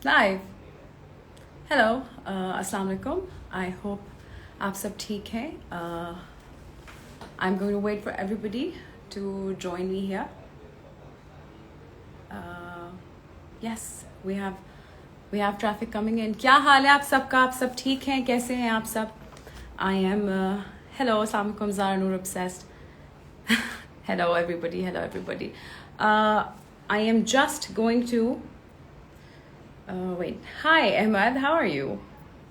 Live. Hello, अस्सलाम वालेकुम. I hope आप सब ठीक हैं. I'm going to wait for everybody to join me here. Uh, yes, we have traffic coming in. क्या हाल है आप सबका? आप सब ठीक हैं? कैसे हैं आप सब? I am hello, अस्सलाम वालेकुम. Zara Noor Abbas. Hello everybody. Hello everybody. I am just going to. Wait. Hi, Ahmed. How are you?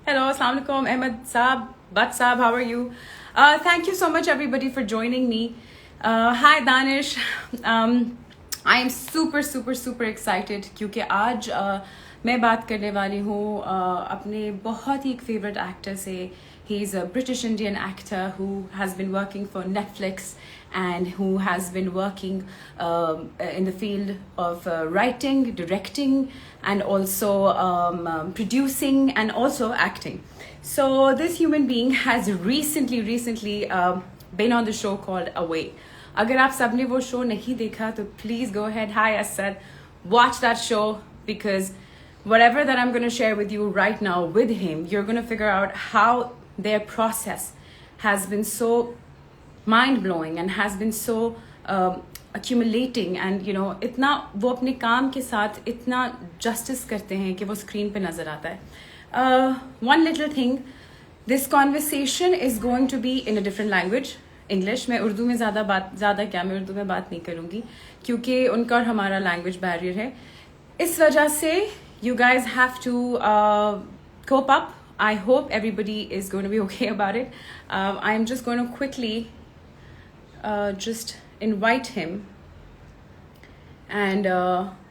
Hello, Assalamu alaikum. Ahmed Saab, Bat Saab, how are you? Thank you so much, everybody, for joining me. Hi, Danish. I am super, super, super excited क्योंकि आज मैं बात करने वाली हूँ अपने बहुत ही एक favorite actor से. He is a British Indian actor who has been working for Netflix and who has been working in the field of writing, directing, and also producing and also acting. So this human being has recently been on the show called Away. अगर आप सबने वो show नहीं देखा तो please go ahead. Hi Asad, watch that show because whatever that I'm going to share with you right now with him, you're going to figure out how their process has been so mind-blowing and has been so accumulating and you know इतना वो अपने काम के साथ इतना justice करते हैं कि वो screen पे नज़र आता है. One little thing, this conversation is going to be in a different language. English. मैं उर्दू में मैं उर्दू में बात नहीं करूँगी क्योंकि उनका और हमारा language barrier है. इस वजह से you guys have to cope up. I hope everybody is going to be okay about it. I'm just going to quickly just invite him. And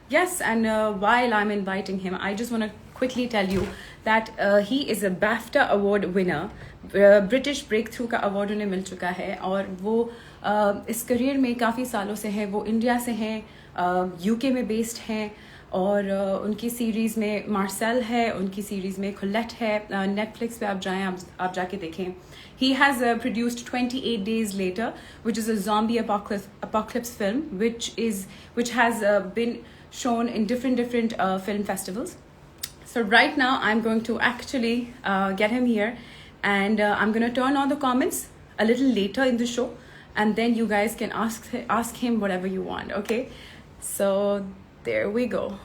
yes, and while I'm inviting him, I just want to quickly tell you that he is a BAFTA award winner. British Breakthrough का award उन्हें मिल चुका है और वो इस career में काफ़ी सालों से हैं. वो इंडिया से हैं, UK में based हैं और उनकी सीरीज़ में मार्सेल है, उनकी सीरीज़ में खुलेट है. नेटफ्लिक्स पे आप जाएं, आप जाके देखें. He has produced 28 Days Later, which is a zombie apocalypse film, which has been shown in different film festivals. So right now I'm going to actually get him here, and I'm going to turn on the comments a little later in the show, and then you guys can ask him whatever you want. Okay, so there we go.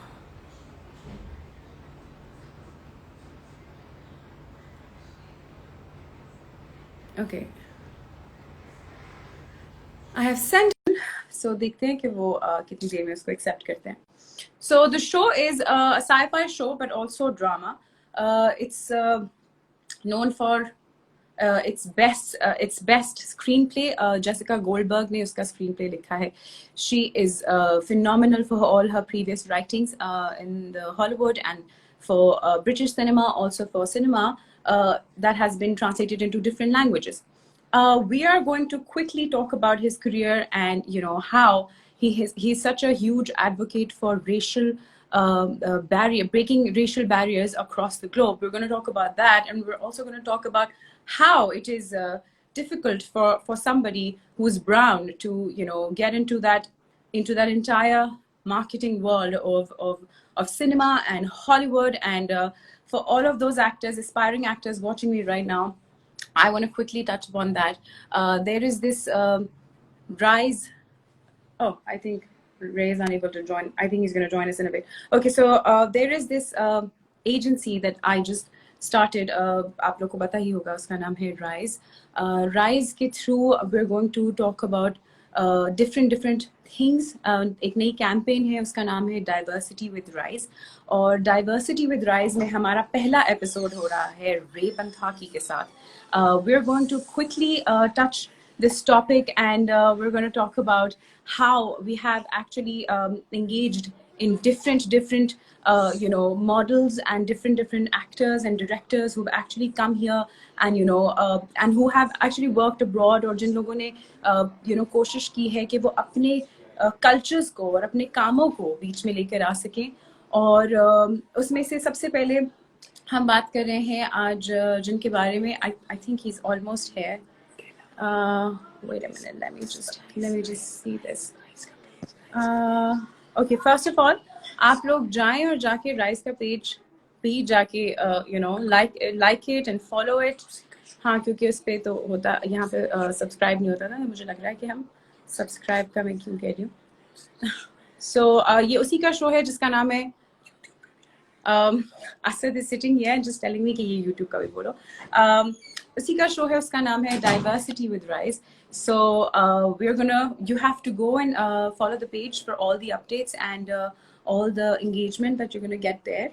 Okay, I have sent him, so देखते हैं कि वो कितनी देर में उसको accept करते हैं. So the show is a sci-fi show but also drama. It's known for its best screenplay. Jessica Goldberg ने उसका screenplay लिखा है. She is phenomenal for all her previous writings in the Hollywood and for British cinema, also for cinema that has been translated into different languages. We are going to quickly talk about his career and you know how he's such a huge advocate for racial breaking racial barriers across the globe. We're going to talk about that, and we're also going to talk about how it is difficult for somebody who's brown to you know get into that entire marketing world of cinema and Hollywood. And for all of those actors, aspiring actors watching me right now, I want to quickly touch upon that. There is this rise. Oh, I think Ray is unable to join. I think he's going to join us in a bit. Okay, so there is this agency that I just started. आप लोग को पता ही होगा, उसका नाम है Rise. Rise के through we're going to talk about different things. एक नई campaign है, उसका नाम है Diversity with Rise. और Diversity with Rise में हमारा पहला episode हो रहा है रे पंथाकी के साथ. We're going to quickly touch this topic, and we're going to talk about how we have actually engaged in different you know models and different actors and directors who've actually come here and you know and who have actually worked abroad, और जिन लोगों ने you know कोशिश की है कि वो अपने cultures को और अपने कामों को बीच में लेकर आ सकें. और उसमें से सबसे पहले हम बात कर रहे हैं आज जिनके बारे में I think he's almost here. Wait a minute, let me just see this. Okay, first of all, आप लोग जाएं और जाके राइज का पेज भी जाके like it and follow it. हाँ, क्योंकि उस पे तो होता, यहाँ पे सब्सक्राइब नहीं होता था, मुझे लग रहा है कि हम सब्सक्राइब का मैं क्यों कह रही हूँ. So ये उसी का शो है जिसका नाम है Asad is sitting here and just telling me कि ये YouTube का भी बोलो. उसी का शो है, उसका नाम है Diversity with Rise. So you have to go and follow the page for all the updates and all the engagement that you're gonna get there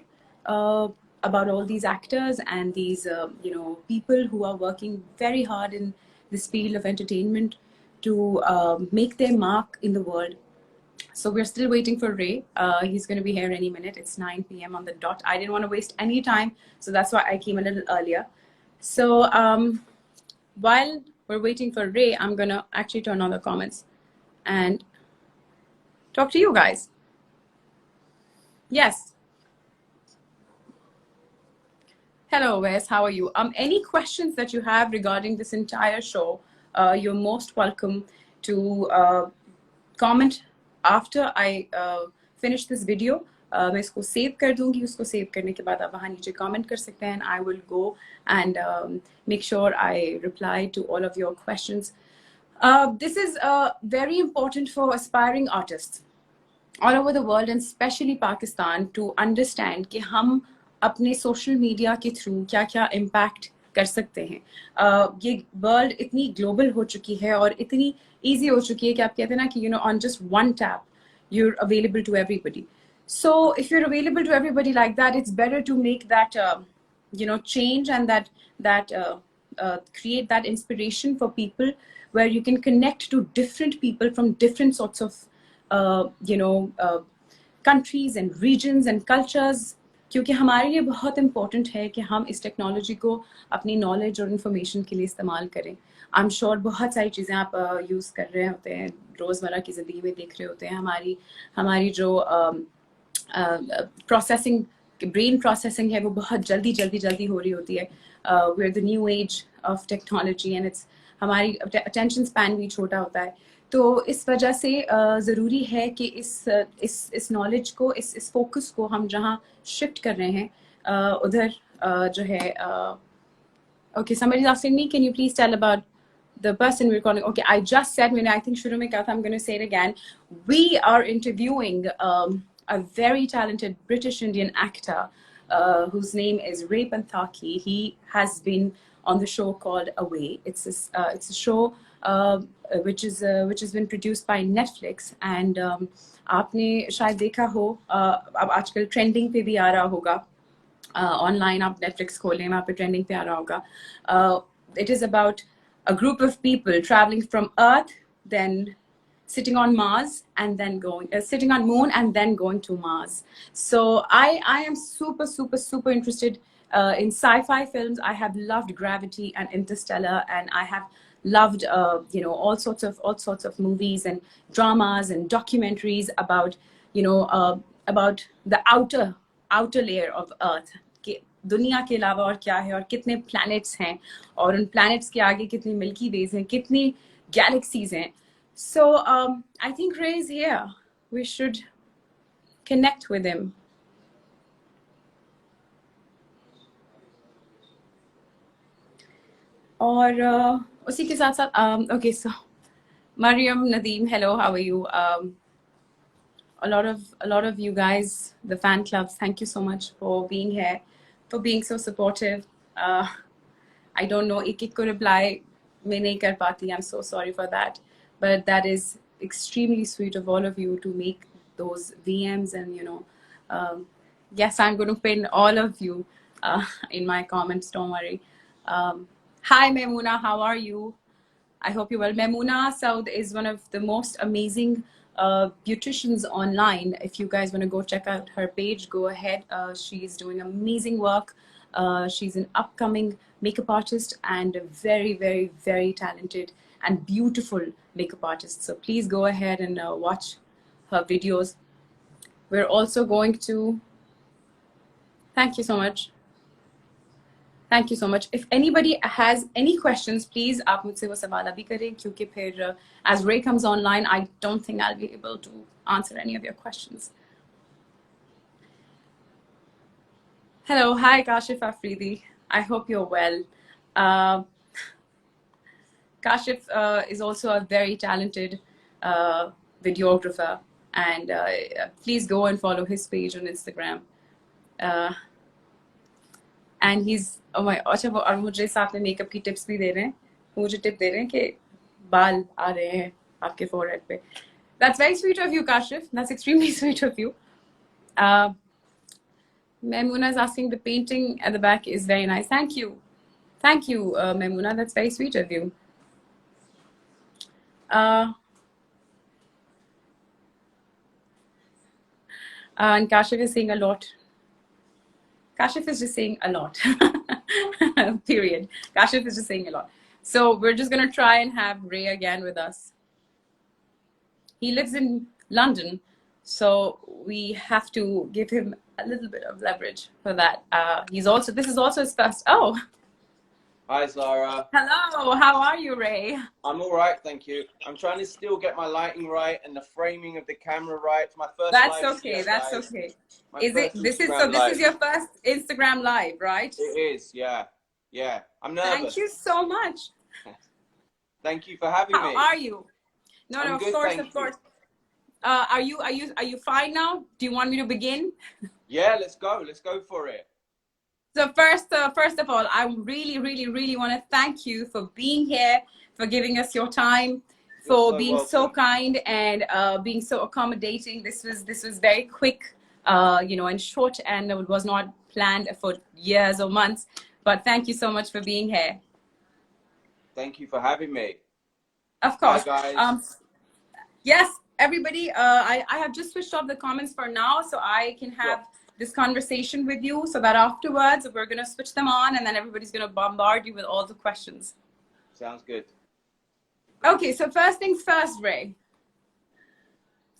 about all these actors and these people who are working very hard in this field of entertainment to make their mark in the world. So we're still waiting for Ray. He's going to be here any minute. It's 9 p.m. on the dot. I didn't want to waste any time, so that's why I came a little earlier. So while we're waiting for Ray, I'm going to actually turn on the comments and talk to you guys. Yes. Hello, Wes. How are you? Any questions that you have regarding this entire show, you're most welcome to comment after I finish this video. मैं इसको save कर दूंगी. उसको save करने के बाद आप वहाँ नीचे comment कर सकते हैं. I will go and make sure I reply to all of your questions. This is very important for aspiring artists all over the world and especially Pakistan to understand कि हम अपने social media के through क्या-क्या impact कर सकते हैं. ये world इतनी global हो चुकी है और इतनी easy हो चुकी है कि आप कहते हैं ना कि on just one tap you're available to everybody. So if you're available to everybody like that, it's better to make that change and that create that inspiration for people where you can connect to different people from different sorts of countries and regions and cultures. क्योंकि हमारे लिए बहुत important है कि हम इस technology को अपनी knowledge और information के लिए इस्तेमाल करें. I'm sure बहुत सारी चीज़ें आप use कर रहे होते हैं, रोज़मर्रा की ज़िंदगी में देख रहे होते हैं. हमारी जो processing, brain processing है वो बहुत जल्दी हो रही होती है. We're the new age of technology and it's हमारी attention span भी छोटा होता है. तो इस वजह से ज़रूरी है कि इस नॉलेज को, इस फोकस को हम जहाँ शिफ्ट कर रहे हैं उधर जो है okay, somebody's asking me, can you please tell about the person we're calling? Okay, I just said, I think शुरू में कहा था, I'm going to say it again. We are interviewing a very talented British Indian actor whose name is Ray Panthaki. He has been on the show called Away. It's a show which has been produced by Netflix and आपने शायद देखा हो अब आजकल trending पे भी आ रहा होगा ऑनलाइन आप Netflix खोलें वहाँ पे ट्रेंडिंग पे आ रहा होगा. It is about a group of people traveling from Earth, then sitting on Mars and then sitting on Moon and then going to Mars. So I am super interested in sci-fi films. I have loved Gravity and Interstellar, and I have loved all sorts of movies and dramas and documentaries about about the outer layer of Earth. दुनिया के अलावा और क्या है और कितने planets हैं और उन planets के आगे कितनी Milky Ways हैं, कितनी galaxies हैं. So I think Ray is here. We should connect with him. और उसी के साथ साथ okay, so Mariam, Nadeem, hello, how are you? A lot of you guys, the fan clubs, thank you so much for being here, for being so supportive. I don't know, एक को reply मैं नहीं कर पाती. I'm so sorry for that, but that is extremely sweet of all of you to make those VMs and yes, I'm going to pin all of you in my comments, don't worry. Hi Maimuna, how are you? I hope you're well. Maimuna Saud is one of the most amazing beauticians online. If you guys want to go check out her page, go ahead. She's doing amazing work. She's an upcoming makeup artist and a very talented and beautiful makeup artist. So please go ahead and watch her videos. We're also going to... Thank you so much. Thank you so much. If anybody has any questions, please आप मुझसे वो सवाल अभी करें क्योंकि फिर as Ray comes online, I don't think I'll be able to answer any of your questions. Hello, hi Kashif Afridi. I hope you're well. Uh, Kashif is also a very talented videographer, and please go and follow his page on Instagram. Uh, and he's oh my अच्छा वो और मुझे साथ में makeup की tips भी दे रहे हैं मुझे टिप दे रहे हैं कि बाल आ रहे हैं आपके forehead पे. That's very sweet of you, Kashif. That's extremely sweet of you. Uh, Maimuna is asking the painting at the back is very nice. Thank you. Thank you, Maimuna. That's very sweet of you. And Kashif is saying a lot. Kashif is just saying a lot. Period. Kashif is just saying a lot. So we're just going to try and have Ray again with us. He lives in London, so we have to give him a little bit of leverage for that. This is also his first. Oh, hi Zara. Hello, how are you, Ray? I'm all right, thank you. I'm trying to still get my lighting right and the framing of the camera right. It's my first That's live okay. stream, That's guys. okay. My Is it? first This is Instagram so. This live. is your first Instagram live, right? It is, yeah, yeah. I'm nervous. Thank you so much. Thank you for having me. How are you? No, I'm no, good, of course, thank of course. Are you fine now? Do you want me to begin? Yeah, let's go. Let's go for it. So first of all, I really want to thank you for being here, for giving us your time, for being so kind and being so accommodating. This was very quick, and short, and it was not planned for years or months. But thank you so much for being here. Thank you for having me. Of course. Hi, guys. Yes, everybody. I have just switched off the comments for now, so I can have this conversation with you, so that afterwards we're going to switch them on and then everybody's going to bombard you with all the questions. Sounds good. Okay, so first things first, Ray.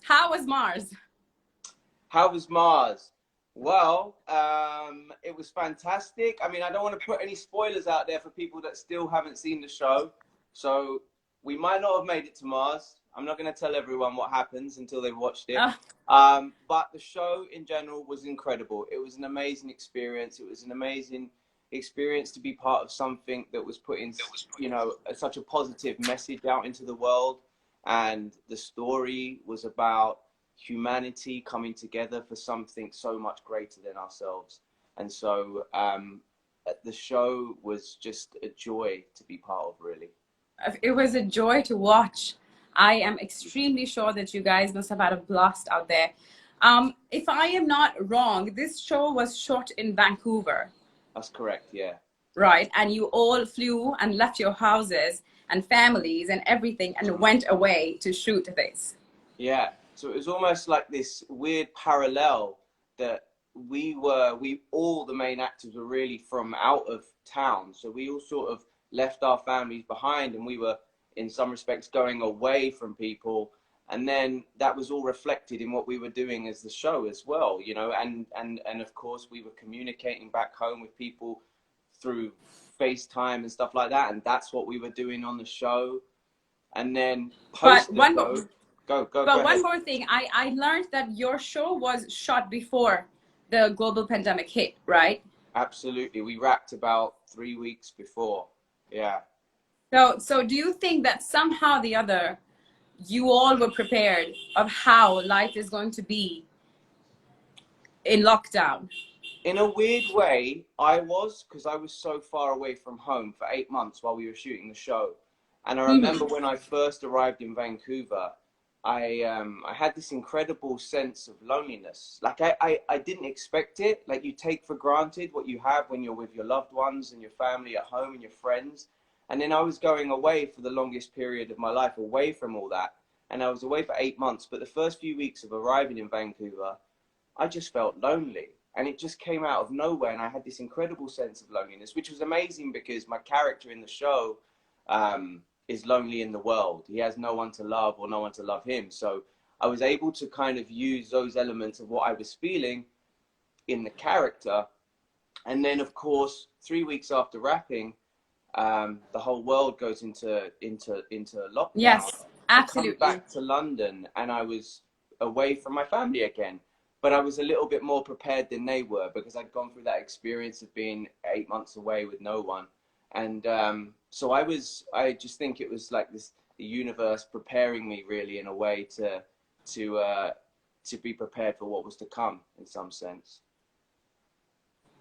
How was Mars? How was Mars? Well, it was fantastic. I mean, I don't want to put any spoilers out there for people that still haven't seen the show. So we might not have made it to Mars. I'm not going to tell everyone what happens until they've watched it. But the show in general was incredible. It was an amazing experience. It was an amazing experience to be part of something that was putting, such a positive message out into the world. And the story was about humanity coming together for something so much greater than ourselves. And so the show was just a joy to be part of, really. It was a joy to watch. I am extremely sure that you guys must have had a blast out there. If I am not wrong, this show was shot in Vancouver. That's correct, yeah. Right, and you all flew and left your houses and families and everything and went away to shoot this. Yeah, so it was almost like this weird parallel that all the main actors were really from out of town. So we all sort of left our families behind and we were in some respects going away from people, and then that was all reflected in what we were doing as the show as well, and of course we were communicating back home with people through FaceTime and stuff like that, and that's what we were doing on the show. And then one more thing, I learned that your show was shot before the global pandemic hit, right? Absolutely, we wrapped about 3 weeks before. Yeah. So do you think that somehow or the other, you all were prepared of how life is going to be in lockdown? In a weird way, I was, because I was so far away from home for 8 months while we were shooting the show. And I remember when I first arrived in Vancouver, I had this incredible sense of loneliness. Like I didn't expect it. Like you take for granted what you have when you're with your loved ones and your family at home and your friends. And then I was going away for the longest period of my life, away from all that. And I was away for 8 months. But the first few weeks of arriving in Vancouver, I just felt lonely. And it just came out of nowhere. And I had this incredible sense of loneliness, which was amazing because my character in the show is lonely in the world. He has no one to love or no one to love him. So I was able to kind of use those elements of what I was feeling in the character. And then, of course, 3 weeks after wrapping, the whole world goes into lockdown. Yes, absolutely. I come back to London and I was away from my family again. but I was a little bit more prepared than they were because I'd gone through that experience of being 8 months away with no one. And so I just think it was like this, the universe preparing me really in a way to be prepared for what was to come in some sense.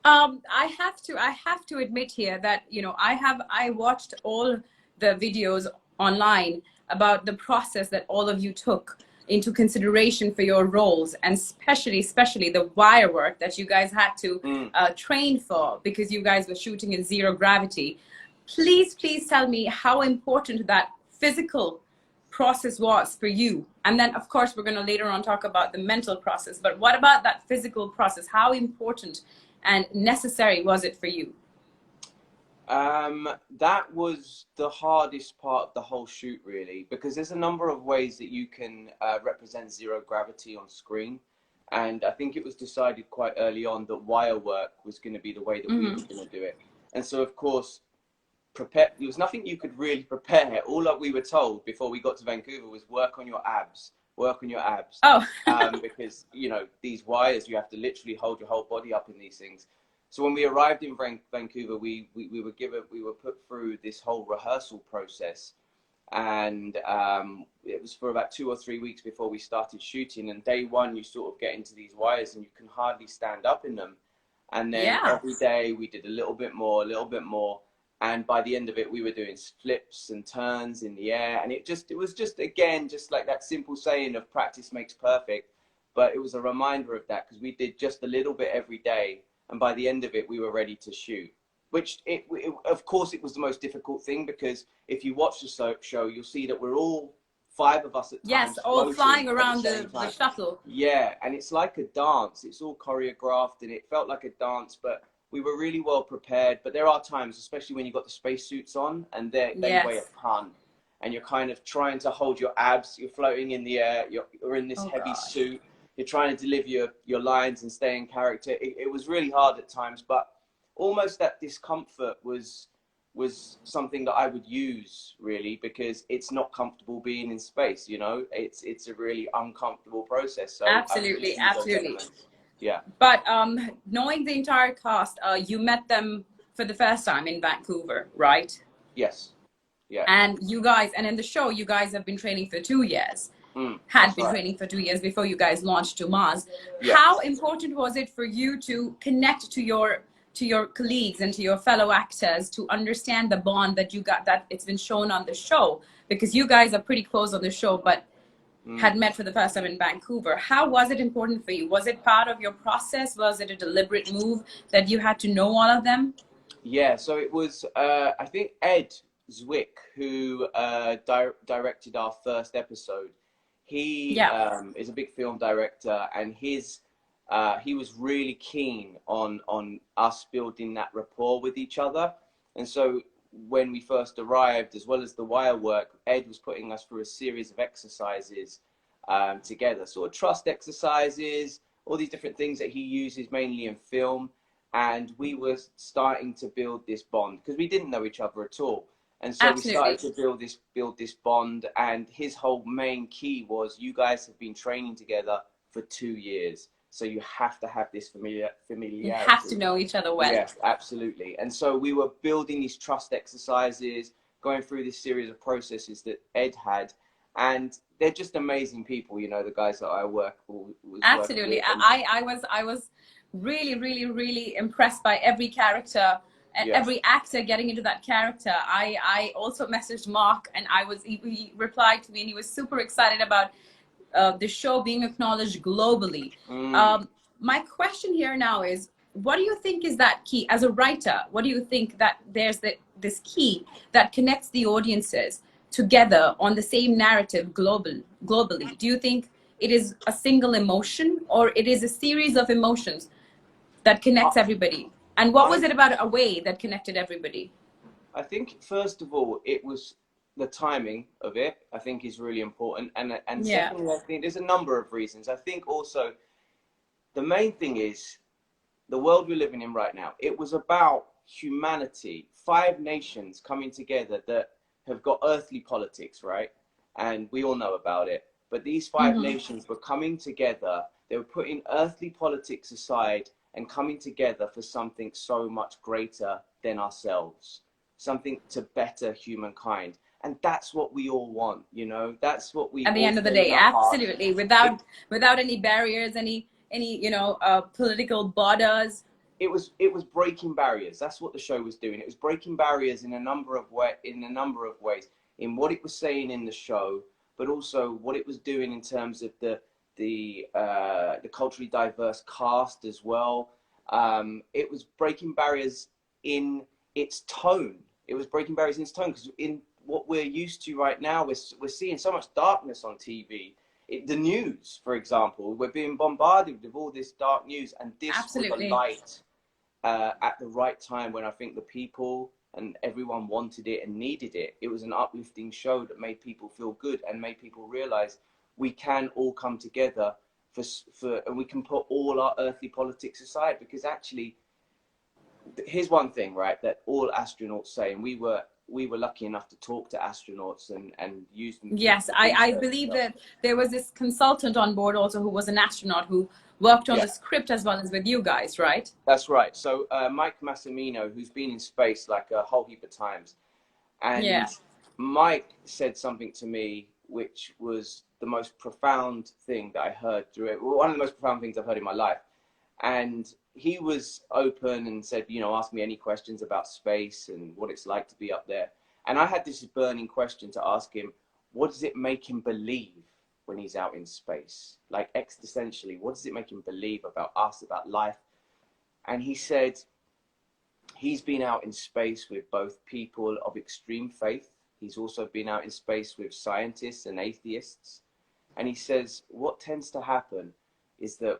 I have to admit here that, you know, I watched all the videos online about the process that all of you took into consideration for your roles, and especially the wire work that you guys had to train for, because you guys were shooting in zero gravity. Please tell me how important that physical process was for you. And then of course we're going to later on talk about the mental process, but what about that physical process? How important and necessary was it for you? That was the hardest part of the whole shoot, really, because there's a number of ways that you can represent zero gravity on screen. And I think it was decided quite early on that wire work was going to be the way that we were going to do it. And so, of course, there was nothing you could really prepare. All that we were told before we got to Vancouver was work on your abs. Oh. Because, you know, these wires, you have to literally hold your whole body up in these things. So when we arrived in Vancouver, we were put through this whole rehearsal process, and it was for about 2 or 3 weeks before we started shooting. And day one, you sort of get into these wires and you can hardly stand up in them. And then every day we did a little bit more. And by the end of it, we were doing flips and turns in the air. And it was just, again, just like that simple saying of practice makes perfect. But it was a reminder of that, because we did just a little bit every day. And by the end of it, we were ready to shoot, which of course, it was the most difficult thing, because if you watch the show, you'll see that we're all 5 of us at times. Yes, all flying around the shuttle. Yeah, and it's like a dance. It's all choreographed, and it felt like a dance, but we were really well prepared. But there are times, especially when you've got the spacesuits on, and they weigh a ton, and you're kind of trying to hold your abs. You're floating in the air. You're in this heavy suit. You're trying to deliver your lines and stay in character. It was really hard at times, but almost that discomfort was something that I would use, really, because it's not comfortable being in space, you know. It's a really uncomfortable process. So absolutely. Yeah. But knowing the entire cast, you met them for the first time in Vancouver, right? Yes. Yeah. And you guys, and in the show, you guys have been training for 2 years. Training for 2 years before you guys launched to Mars. Yes. How important was it for you to connect to your colleagues and to your fellow actors to understand the bond that you got, that it's been shown on the show? Because you guys are pretty close on the show, but had met for the first time in Vancouver. How was it important for you? Was it part of your process? Was it a deliberate move that you had to know all of them? Yeah, so it was, I think Ed Zwick, who directed our first episode. He is a big film director, and he was really keen on us building that rapport with each other. And so when we first arrived, as well as the wire work, Ed was putting us through a series of exercises together, sort of trust exercises, all these different things that he uses mainly in film. And we were starting to build this bond, because we didn't know each other at all. And so we started to build this bond, and his whole main key was, you guys have been training together for 2 years, so you have to have this familiarity. You have to know each other well. Yes, absolutely. And so we were building these trust exercises, going through this series of processes that Ed had, and they're just amazing people, you know, the guys that I work with. Absolutely. I was really impressed by every character. And every actor getting into that character. I also messaged Mark, and he replied to me, and he was super excited about the show being acknowledged globally. My question here now is, what do you think is that key? As a writer, what do you think that there's this key that connects the audiences together on the same narrative globally? Do you think it is a single emotion, or it is a series of emotions that connects everybody? And what was it about Away that connected everybody? I think, first of all, it was the timing of it, I think, is really important. And secondly, I think there's a number of reasons. I think also the main thing is the world we're living in right now. It was about humanity, 5 nations coming together that have got earthly politics, right? And we all know about it. But these 5 nations were coming together. They were putting earthly politics aside and coming together for something so much greater than ourselves, something to better humankind. And that's what we all want, you know. That's what we At the all end of the feel in day, our hearts. absolutely, without any barriers, any political borders. It was breaking barriers. That's what the show was doing. It was breaking barriers in a number of ways, in what it was saying in the show, but also what it was doing in terms of the culturally diverse cast as well. It was breaking barriers in its tone. It was breaking barriers in its tone, because in what we're used to right now, we're seeing so much darkness on TV. The news, for example, we're being bombarded with all this dark news, and this was a Absolutely. light at the right time, when I think the people and everyone wanted it and needed it. It was an uplifting show that made people feel good and made people realize we can all come together and we can put all our earthly politics aside. Because actually, here's one thing, right, that all astronauts say, and we were lucky enough to talk to astronauts and use them. Yes, I believe that there was this consultant on board also who was an astronaut who worked on the script as well as with you guys, right? That's right. So Mike Massimino, who's been in space like a whole heap of times, and Yeah. Mike said something to me which was the most profound thing that I heard through it. One of the most profound things I've heard in my life. And he was open and said, you know, ask me any questions about space and what it's like to be up there. And I had this burning question to ask him: what does it make him believe when he's out in space? Like, existentially, what does it make him believe about us, about life? And he said he's been out in space with both people of extreme faith. He's also been out in space with scientists and atheists. And he says what tends to happen is that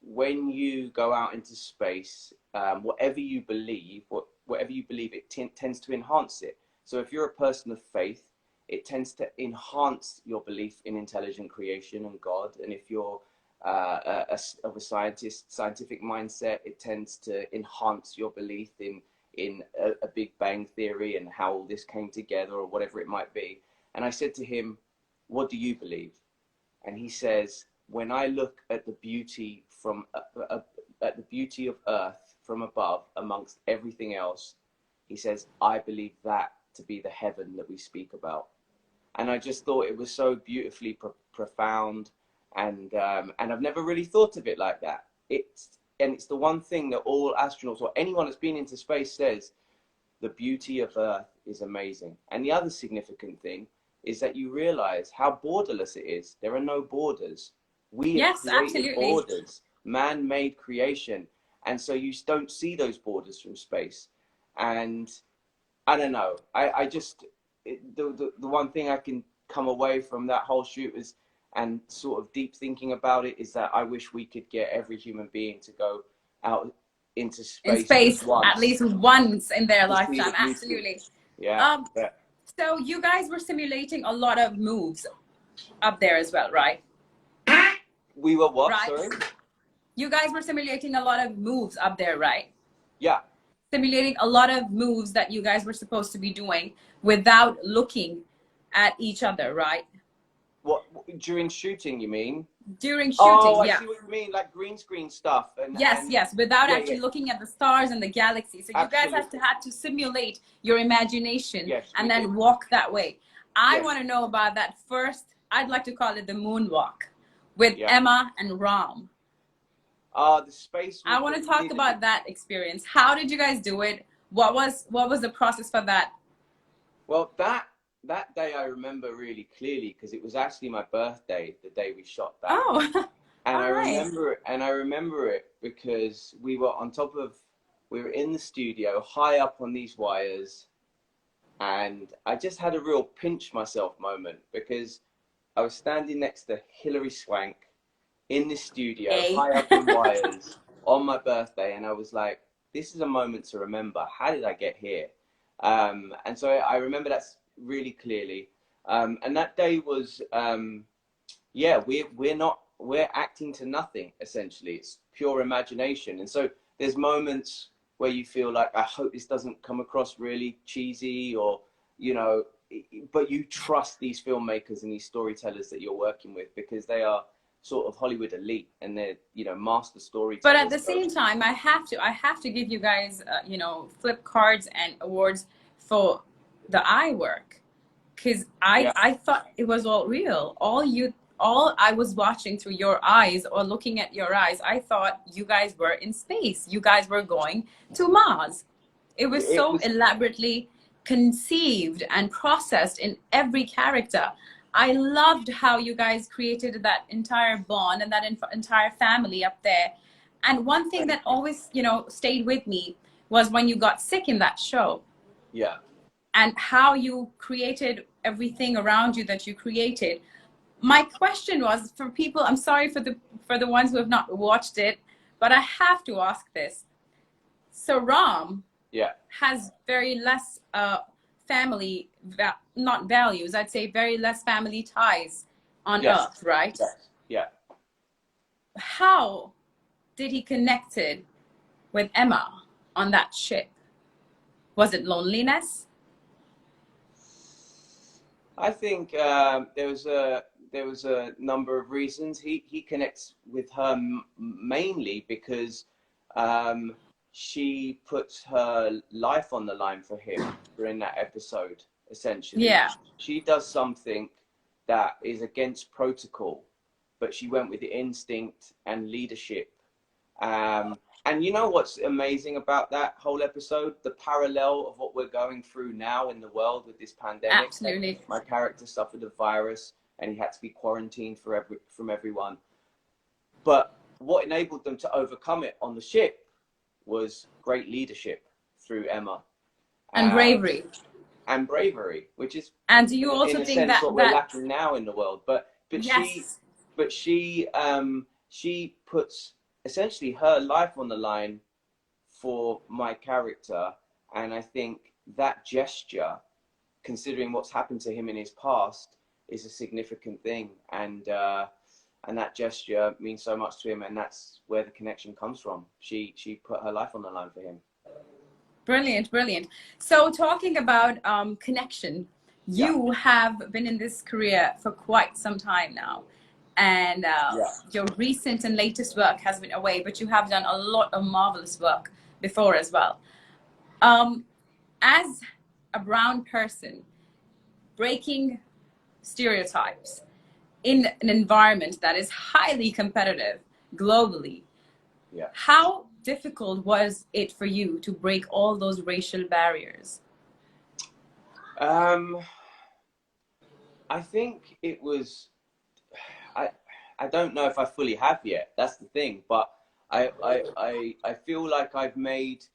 when you go out into space, whatever you believe, it tends to enhance it. So if you're a person of faith, it tends to enhance your belief in intelligent creation and God. And if you're of a scientific mindset, it tends to enhance your belief in a Big Bang theory and how all this came together, or whatever it might be. And I said to him, what do you believe? And he says, when I look at the beauty at the beauty of Earth from above amongst everything else, he says, I believe that to be the heaven that we speak about. And I just thought it was so beautifully profound, and I've never really thought of it like that. It's the one thing that all astronauts or anyone that's been into space says: the beauty of Earth is amazing. And the other significant thing is that you realize how borderless it is. There are no borders. We have created borders, man-made creation. And so you don't see those borders from space. And I don't know, the one thing I can come away from that whole shoot is, and sort of deep thinking about it, is that I wish we could get every human being to go out into space at least once in their lifetime. Absolutely. Yeah. So you guys were simulating a lot of moves up there as well, right? We were what? Right. Sorry? You guys were simulating a lot of moves up there, right? Yeah. Simulating a lot of moves that you guys were supposed to be doing without looking at each other, right? What, during shooting, you mean? During shooting, oh, yeah. I see what you mean, like green screen stuff. Yes, without actually looking at the stars and the galaxy. So you guys had to simulate your imagination and then walk that way. I want to know about that first. I'd like to call it the moonwalk with Emma and Ram. The space. I want to talk about that experience. How did you guys do it? What was the process for that? Well, that day I remember really clearly, because it was actually my birthday, the day we shot that. Oh, and I remember it because we were in the studio, high up on these wires, and I just had a real pinch myself moment, because I was standing next to Hilary Swank in the studio, high up in wires, on my birthday, and I was like, this is a moment to remember. How did I get here? And so I remember that really clearly. And that day was, we're acting to nothing, essentially. It's pure imagination. And so there's moments where you feel like, I hope this doesn't come across really cheesy, or, you know, but you trust these filmmakers and these storytellers that you're working with, because they are sort of Hollywood elite, and they're, you know, master storytellers. But at the same time, I have to give you guys, you know, flip cards and awards for the eye work, because I thought it was all real. All I was watching through your eyes or looking at your eyes, I thought you guys were in space. You guys were going to Mars. It was so elaborately conceived and processed in every character. I loved how you guys created that entire bond and that entire family up there. And one thing that always, you know, stayed with me was when you got sick in that show. Yeah. And how you created everything around you that you created. My question was for people, I'm sorry for the ones who have not watched it, but I have to ask this. So Ram has very less family, not values, I'd say very less family ties on Earth, right? Yes. Yeah. How did he connected with Emma on that ship? Was it loneliness? I think there was a number of reasons. He connects with her mainly because she puts her life on the line for him during that episode. Essentially, she does something that is against protocol, but she went with instinct and leadership. And you know what's amazing about that whole episode? The parallel of what we're going through now in the world with this pandemic. Absolutely. My character suffered a virus and he had to be quarantined from everyone. But what enabled them to overcome it on the ship was great leadership through Emma. And bravery. And bravery, which is, and do you also in a think sense, that what we're lacking now in the world. But yes. she puts essentially her life on the line for my character, and I think that gesture, considering what's happened to him in his past, is a significant thing, and that gesture means so much to him, and that's where the connection comes from. She put her life on the line for him. Brilliant, brilliant. So talking about connection, you have been in this career for quite some time now. And your recent and latest work has been away, but you have done a lot of marvelous work before as well. As a brown person, breaking stereotypes in an environment that is highly competitive globally, how difficult was it for you to break all those racial barriers? I think it was, I don't know if I fully have yet, that's the thing, but I feel like I've made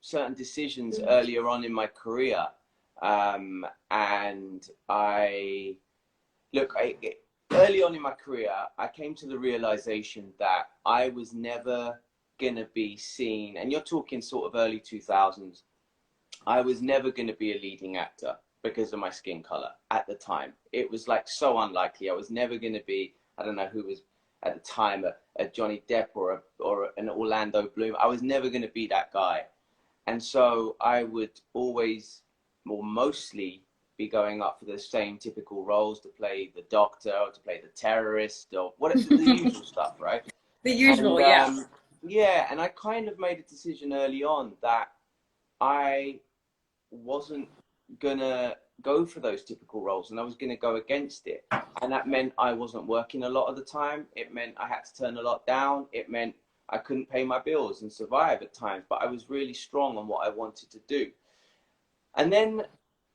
certain decisions earlier on in my career, and early on in my career, I came to the realization that I was never going to be seen, and you're talking sort of early 2000s, I was never going to be a leading actor because of my skin color at the time. It was like so unlikely. I was never going to be, I don't know who was at the time, a Johnny Depp or an Orlando Bloom. I was never going to be that guy. And so I would always, or mostly, be going up for the same typical roles, to play the doctor or to play the terrorist or whatever, the usual stuff, right? The usual, Yeah, and I kind of made a decision early on that I wasn't gonna go for those typical roles, and I was gonna go against it. And that meant I wasn't working a lot of the time. It meant I had to turn a lot down. It meant I couldn't pay my bills and survive at times, but I was really strong on what I wanted to do. And then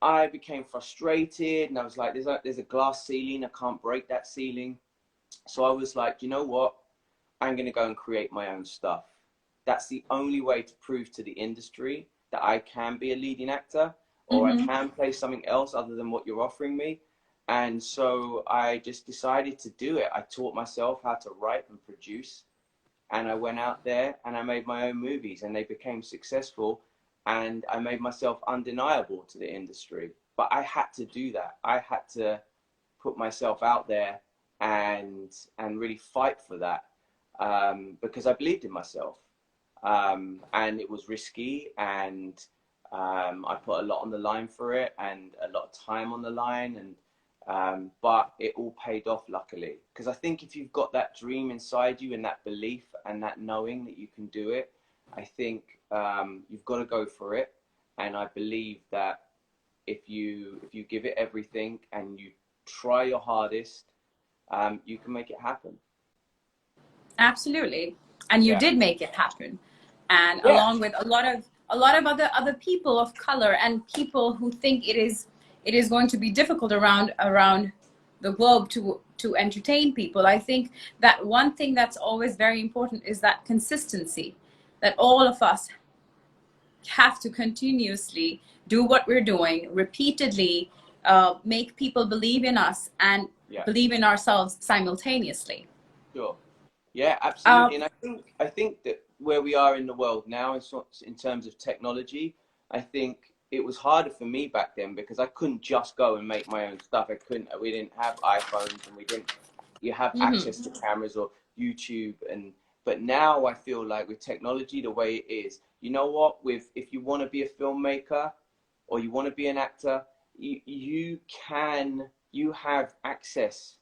I became frustrated, and I was like, there's a glass ceiling. I can't break that ceiling. So I was like, you know what? I'm going to go and create my own stuff. That's the only way to prove to the industry that I can be a leading actor, or I can play something else other than what you're offering me. And so I just decided to do it. I taught myself how to write and produce, and I went out there and I made my own movies, and they became successful. And I made myself undeniable to the industry. But I had to do that. I had to put myself out there and really fight for that, because I believed in myself. And it was risky, and I put a lot on the line for it, and a lot of time on the line. But it all paid off, luckily, because I think if you've got that dream inside you and that belief and that knowing that you can do it, I think you've got to go for it. And I believe that if you give it everything and you try your hardest, you can make it happen. Absolutely. And you Yeah. did make it happen. And Yeah. along with a lot of other people of color and people who think it is going to be difficult around the globe to entertain people. I think that one thing that's always very important is that consistency, that all of us have to continuously do what we're doing repeatedly, make people believe in us and Yeah. believe in ourselves simultaneously. Sure. Yeah, Uh, absolutely. And I think that where we are in the world now, in terms of technology, I think it was harder for me back then because I couldn't just go and make my own stuff. We didn't have iPhones, and you have access to cameras or YouTube. But now I feel like with technology, the way it is, you know what, if you want to be a filmmaker or you want to be an actor, you have access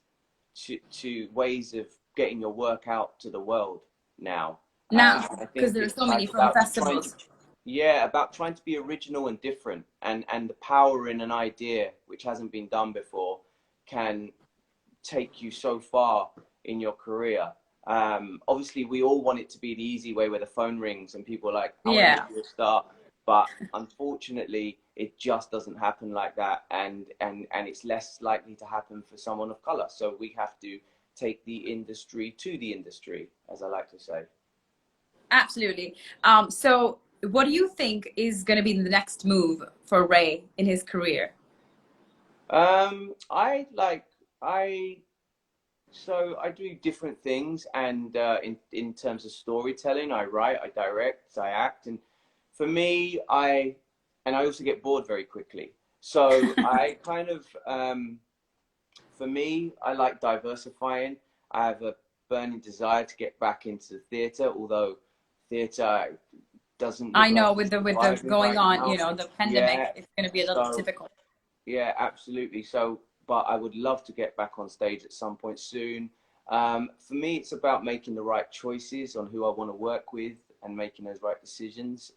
to ways of getting your work out to the world now. now, I because think there are it's so many like film about trying to, festivals. yeah, about trying to be original and different, and the power in an idea which hasn't been done before can take you so far in your career. Obviously, we all want it to be the easy way where the phone rings and people are like, I want to make Yeah, you a star. But unfortunately, it just doesn't happen like that. And it's less likely to happen for someone of color. So we have to take the industry to the industry, as I like to say. absolutely. So what do you think is going to be the next move for Ray in his career? I like, I So I do different things, and in terms of storytelling, I write, I direct, I act, and for me, I also get bored very quickly. So I kind of, for me, I like diversifying. I have a burning desire to get back into theatre, although theatre doesn't I look like know it's with the surviving going right on, now. the pandemic, Yeah, it's going to be a little so difficult. yeah, absolutely. So, but I would love to get back on stage at some point soon. For me, it's about making the right choices on who I want to work with and making those right decisions.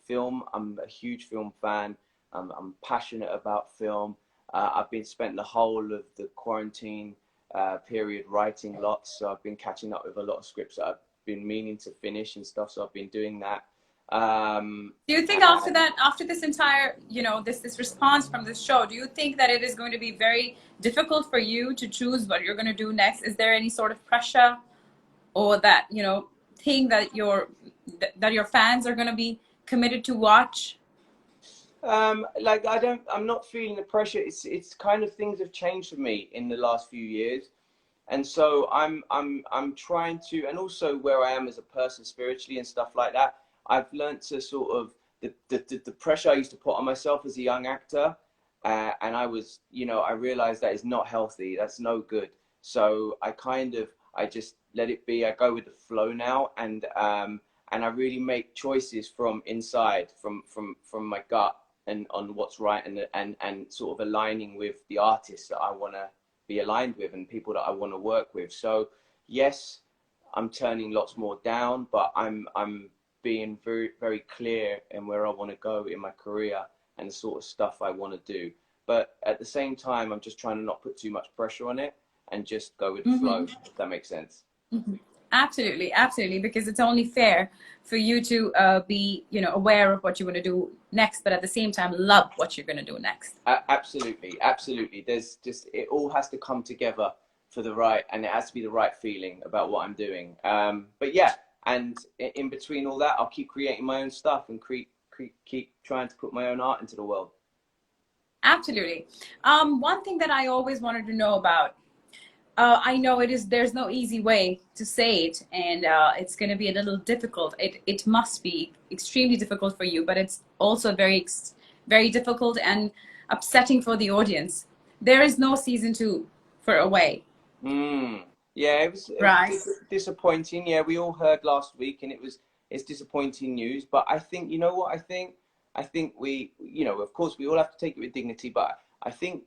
Film, I'm a huge film fan. I'm passionate about film. I've been spent the whole of the quarantine period writing lots, so I've been catching up with a lot of scripts that I've been meaning to finish and stuff. So I've been doing that. Do you think after And that, after this entire, this response from this show, do you think that it is going to be very difficult for you to choose what you're going to do next? Is there any sort of pressure or that, thing that your fans are going to be committed to watch? like I'm not feeling the pressure. It's kind of, things have changed for me in the last few years, and so I'm trying to, and also where I am as a person spiritually and stuff like that. I've learned to sort of the pressure I used to put on myself as a young actor, and I realized that is not healthy. That's no good. So I just let it be. I go with the flow now, and I really make choices from inside, from my gut, and on what's right, and sort of aligning with the artists that I want to be aligned with and people that I want to work with. So yes, I'm turning lots more down, but I'm being very, very clear in where I want to go in my career and the sort of stuff I want to do. But at the same time, I'm just trying to not put too much pressure on it and just go with the flow, if that makes sense. Absolutely, absolutely, because it's only fair for you to be, aware of what you want to do next, but at the same time, love what you're going to do next. Absolutely, absolutely. There's just, it all has to come together for the right, and it has to be the right feeling about what I'm doing. But yeah, and in between all that, I'll keep creating my own stuff and keep trying to put my own art into the world. Absolutely. One thing that I always wanted to know about, I know there's no easy way to say it, and it's going to be a little difficult. It must be extremely difficult for you, but it's also very difficult and upsetting for the audience. There is no season 2 for Away, Yeah, it was right? disappointing. Yeah, we all heard last week, and it's disappointing news. But I think, you know what, I think we, of course we all have to take it with dignity. But I think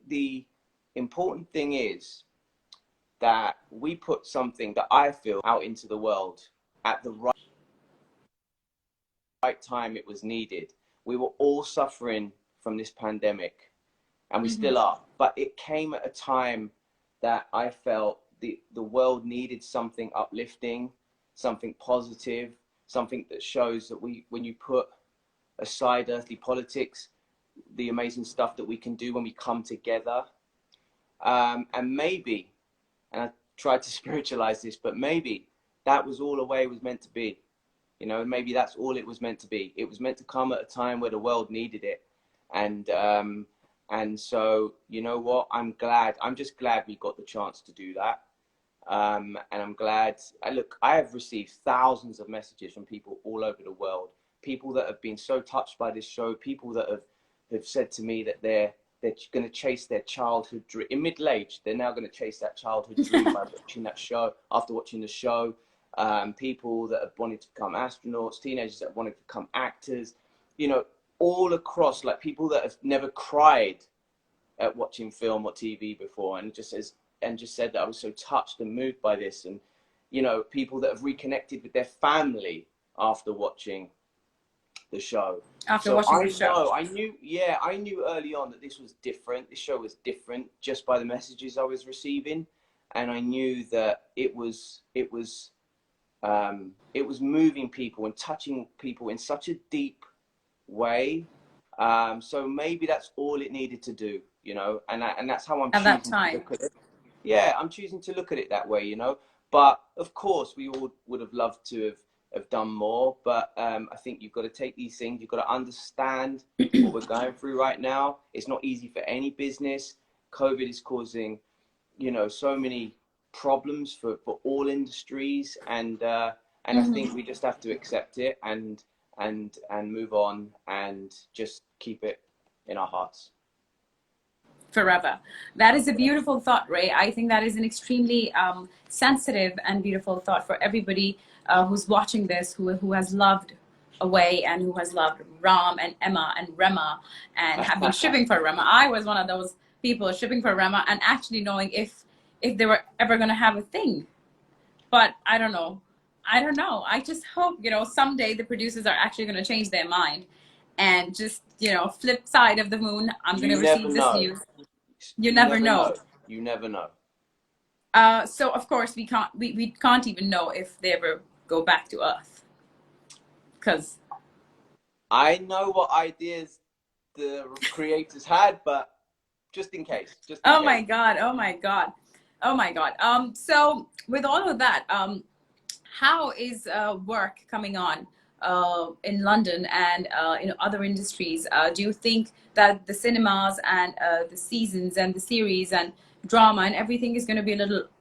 important thing is that we put something that I feel out into the world at the right time it was needed. We were all suffering from this pandemic, and we still are, but it came at a time that I felt the world needed something uplifting, something positive, something that shows that when you put aside earthly politics, the amazing stuff that we can do when we come together. And maybe, and I tried to spiritualize this, but maybe that was all the way it was meant to be. You know, maybe that's all it was meant to be. It was meant to come at a time where the world needed it. And so, you know what, I'm just glad we got the chance to do that. And I'm glad, look, I have received thousands of messages from people all over the world, people that have been so touched by this show, people that have said to me that they're going to chase their childhood dream. In middle age, they're now going to chase that childhood dream by watching that show, after watching the show. People that have wanted to become astronauts, teenagers that wanted to become actors, you know, all across, like people that have never cried at watching film or TV before, and just said that I was so touched and moved by this. And, you know, people that have reconnected with their family after watching the show. I knew early on that this was different. This show was different just by the messages I was receiving. And I knew that it was moving people and touching people in such a deep way. So maybe that's all it needed to do, you know, and that's how I'm choosing to look at it. Yeah, I'm choosing to look at it that way, you know. But of course, we all would have loved to have done more. But I think you've got to take these things. You've got to understand what we're going through right now. It's not easy for any business. COVID is causing, you know, so many problems for all industries, and I think we just have to accept it and move on and just keep it in our hearts forever. That is a beautiful thought, Ray. I think that is an extremely sensitive and beautiful thought for everybody who's watching this, who has loved Away and who has loved Ram and Emma and Rema and have been shipping for Rema. I was one of those people shipping for Rema and actually knowing if they were ever going to have a thing. But I don't know. I just hope, you know, someday the producers are actually going to change their mind and just, you know, flip side of the moon. I'm going to receive this news. You never know. You never know. So of course we can't even know if they ever go back to Earth. Because I know what ideas the creators had, but just in case. Oh my God. So with all of that, how is work coming on in London and in other industries? Do you think that the cinemas and the seasons and the series and drama and everything is going to be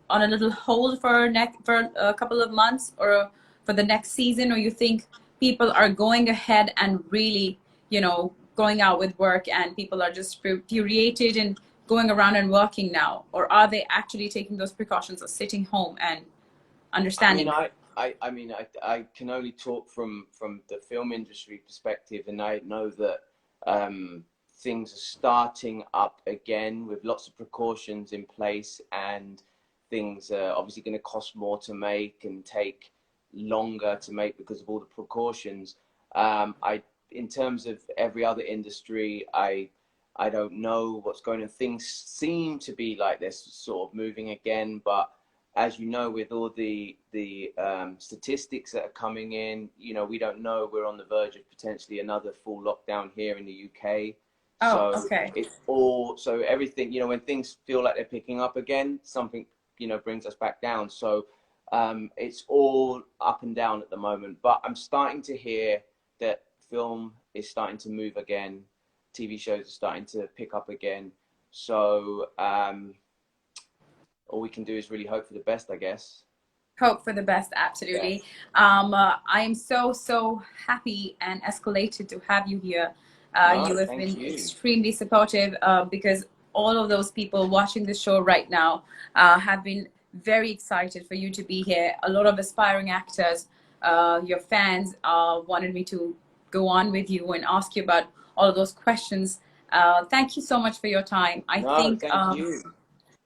on a little hold for a couple of months or for the next season? Or you think people are going ahead and really, you know, going out with work and people are just infuriated and going around and working now? Or are they actually taking those precautions of sitting home and understanding? I can only talk from the film industry perspective, and I know that things are starting up again with lots of precautions in place, and things are obviously going to cost more to make and take longer to make because of all the precautions. In terms of every other industry, I don't know what's going on. Things seem to be like they're sort of moving again, but as you know, with all the statistics that are coming in, you know, we don't know. We're on the verge of potentially another full lockdown here in the UK. Okay. It's all, so everything, you know, when things feel like they're picking up again, something, you know, brings us back down. So it's all up and down at the moment. But I'm starting to hear that film is starting to move again. TV shows are starting to pick up again. So all we can do is really hope for the best, I guess. Hope for the best, absolutely. Yes. I am so happy and escalated to have you here. You have been extremely supportive because all of those people watching the show right now have been very excited for you to be here. A lot of aspiring actors, your fans wanted me to go on with you and ask you about all of those questions. Thank you so much for your time. Thank you.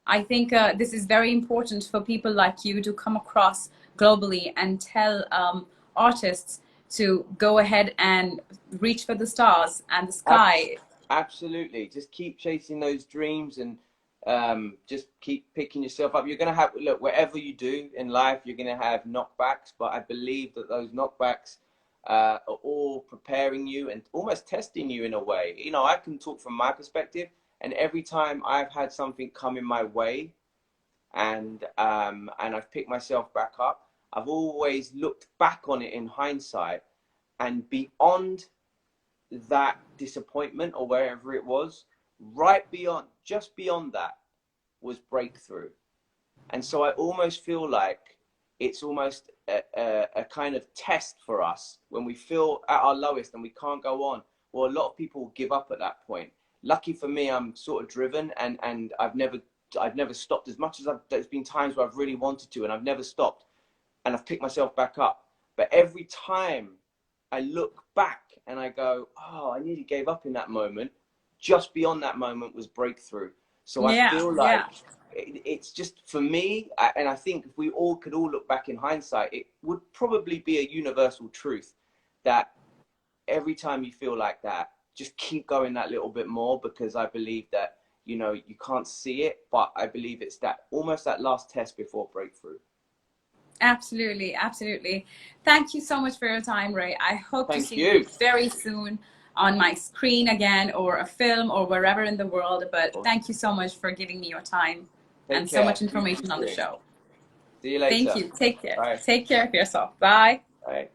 I think this is very important for people like you to come across globally and tell artists to go ahead and reach for the stars and the sky. Absolutely. Just keep chasing those dreams and just keep picking yourself up. You're going to have, look, whatever you do in life, you're going to have knockbacks, but I believe that those knockbacks are all preparing you and almost testing you in a way. You know, I can talk from my perspective, and every time I've had something come in my way and I've picked myself back up, I've always looked back on it in hindsight, and beyond that disappointment or wherever it was, right beyond, just beyond that was breakthrough. And so I almost feel like it's almost a kind of test for us when we feel at our lowest and we can't go on. Well, a lot of people give up at that point. Lucky for me, I'm sort of driven, and I've never stopped. As much as there's been times where I've really wanted to and I've never stopped, and I've picked myself back up. But every time I look back and I go, oh, I nearly gave up in that moment. Just beyond that moment was breakthrough. So I feel like it's just, for me, and I think if we all could all look back in hindsight, it would probably be a universal truth that every time you feel like that, just keep going that little bit more, because I believe that, you know, you can't see it, but I believe it's that almost that last test before breakthrough. Absolutely, absolutely. Thank you so much for your time, Ray. I hope to see you very soon on my screen again, or a film, or wherever in the world. But thank you so much for giving me your time and so much information on the show. See you later. Thank you. Take care. Bye. Take care of yourself. Bye. Bye.